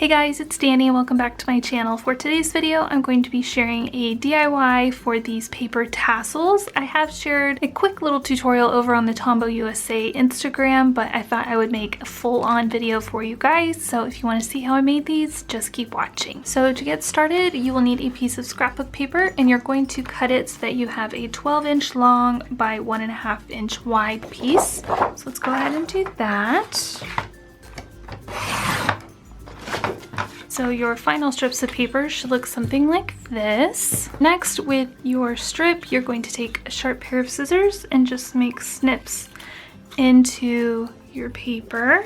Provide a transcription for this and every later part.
Hey guys, it's Danny and welcome back to my channel. For today's video, I'm going to be sharing a DIY for these paper tassels. I have shared a quick little tutorial over on the Tombow USA Instagram, but I thought I would make a full-on video for you guys. So if you want to see how I made these, just keep watching. So to get started, you will need a piece of scrapbook paper and you're going to cut it so that you have a 12-inch long by 1.5-inch wide piece. So let's go ahead and do that. So your final strips of paper should look something like this. Next, with your strip, you're going to take a sharp pair of scissors and just make snips into your paper.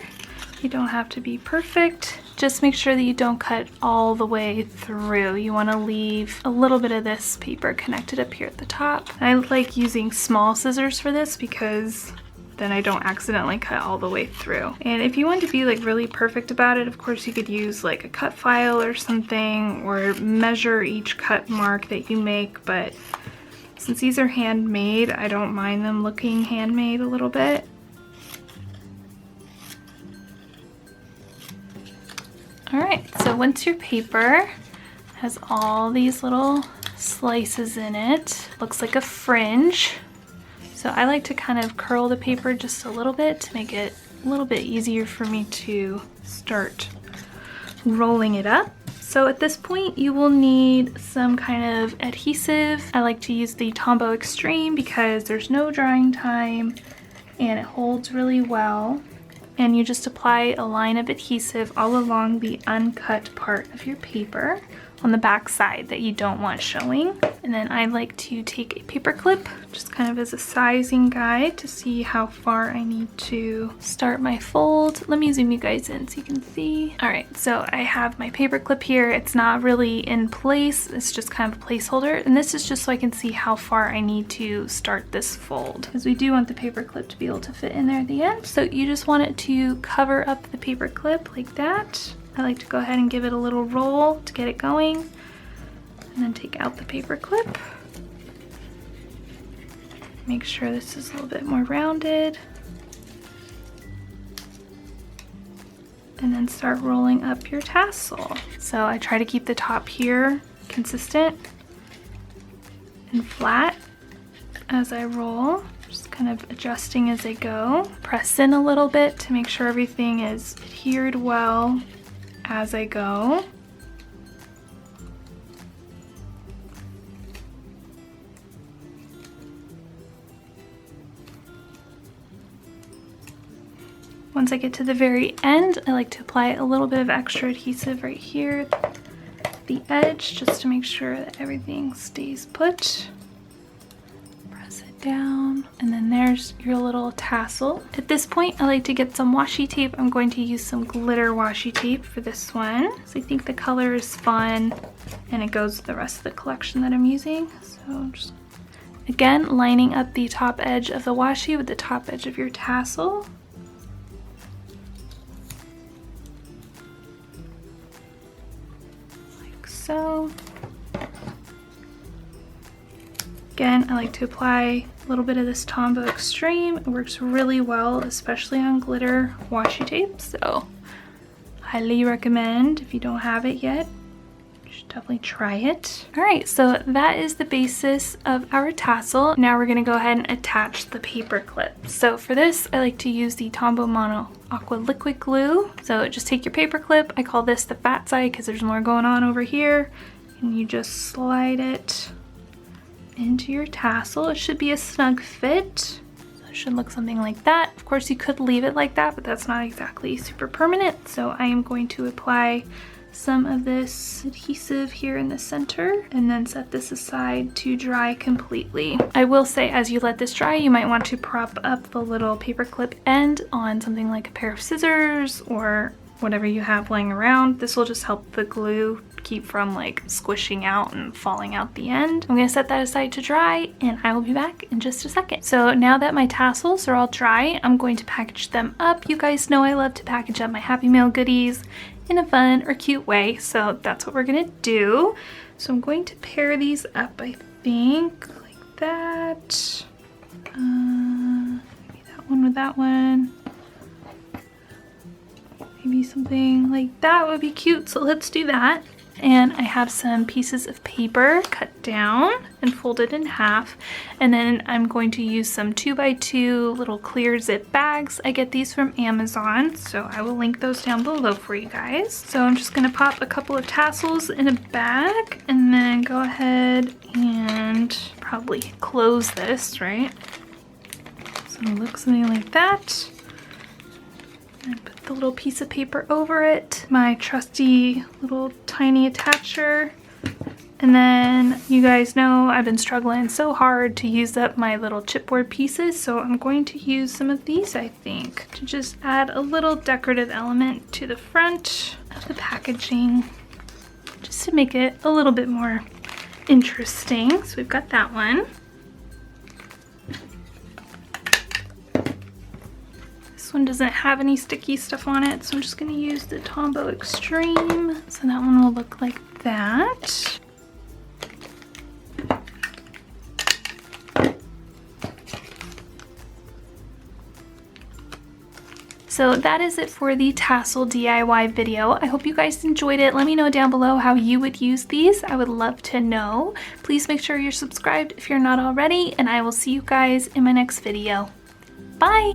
You don't have to be perfect. Just make sure that you don't cut all the way through. You want to leave a little bit of this paper connected up here at the top. I like using small scissors for this because then I don't accidentally cut all the way through. And if you want to be like really perfect about it, of course you could use like a cut file or something, or measure each cut mark that you make, but since these are handmade, I don't mind them looking handmade a little bit. Alright, so once your paper has all these little slices in it, looks like a fringe. So I like to kind of curl the paper just a little bit to make it a little bit easier for me to start rolling it up. So at this point you will need some kind of adhesive. I like to use the Tombow Extreme because there's no drying time and it holds really well. And you just apply a line of adhesive all along the uncut part of your paper on the back side that you don't want showing. And then I like to take a paper clip just kind of as a sizing guide to see how far I need to start my fold. Let me zoom you guys in so you can see. All right, so I have my paper clip here. It's not really in place. It's just kind of a placeholder. And this is just so I can see how far I need to start this fold, because we do want the paper clip to be able to fit in there at the end. So you just want it to cover up the paper clip like that. I like to go ahead and give it a little roll to get it going, and then take out the paper clip. Make sure this is a little bit more rounded. And then start rolling up your tassel. So I try to keep the top here consistent and flat as I roll. Just kind of adjusting as I go. Press in a little bit to make sure everything is adhered well as I go. Once I get to the very end, I like to apply a little bit of extra adhesive right here at the edge, just to make sure that everything stays put. Press it down, and then there's your little tassel. At this point, I like to get some washi tape. I'm going to use some glitter washi tape for this one, so I think the color is fun and it goes with the rest of the collection that I'm using. So just again, lining up the top edge of the washi with the top edge of your tassel. Like so. Again, I like to apply a little bit of this Tombow Extreme. It works really well, especially on glitter washi tape, so highly recommend. If you don't have it yet, you should definitely try it. All right, so that is the basis of our tassel. Now we're gonna go ahead and attach the paper clip. So for this, I like to use the Tombow Mono Aqua Liquid Glue. So just take your paper clip. I call this the fat side because there's more going on over here, and you just slide it into your tassel. It should be a snug fit. So it should look something like that. Of course, you could leave it like that, but that's not exactly super permanent. So I am going to apply some of this adhesive here in the center and then set this aside to dry completely. I will say, as you let this dry, you might want to prop up the little paper clip end on something like a pair of scissors or whatever you have laying around. This will just help the glue keep from like squishing out and falling out the end. I'm gonna set that aside to dry and I will be back in just a second. So now that my tassels are all dry, I'm going to package them up. You guys know I love to package up my Happy Mail goodies in a fun or cute way, so that's what we're gonna do. So I'm going to pair these up, I think, like that. Maybe that one with that one. Maybe something like that would be cute, so let's do that. And I have some pieces of paper cut down and folded in half. And then I'm going to use some 2x2 little clear zip bags. I get these from Amazon, so I will link those down below for you guys. So I'm just gonna pop a couple of tassels in a bag and then go ahead and probably close this, right? So it'll look something like that. And put the little piece of paper over it, my trusty little tiny attacher. And then you guys know I've been struggling so hard to use up my little chipboard pieces, so I'm going to use some of these, I think, to just add a little decorative element to the front of the packaging, just to make it a little bit more interesting. So we've got that one. This one doesn't have any sticky stuff on it, so I'm just going to use the Tombow Extreme. So that one will look like that. So that is it for the tassel DIY video. I hope you guys enjoyed it. Let me know down below how you would use these. I would love to know. Please make sure you're subscribed if you're not already, and I will see you guys in my next video. Bye!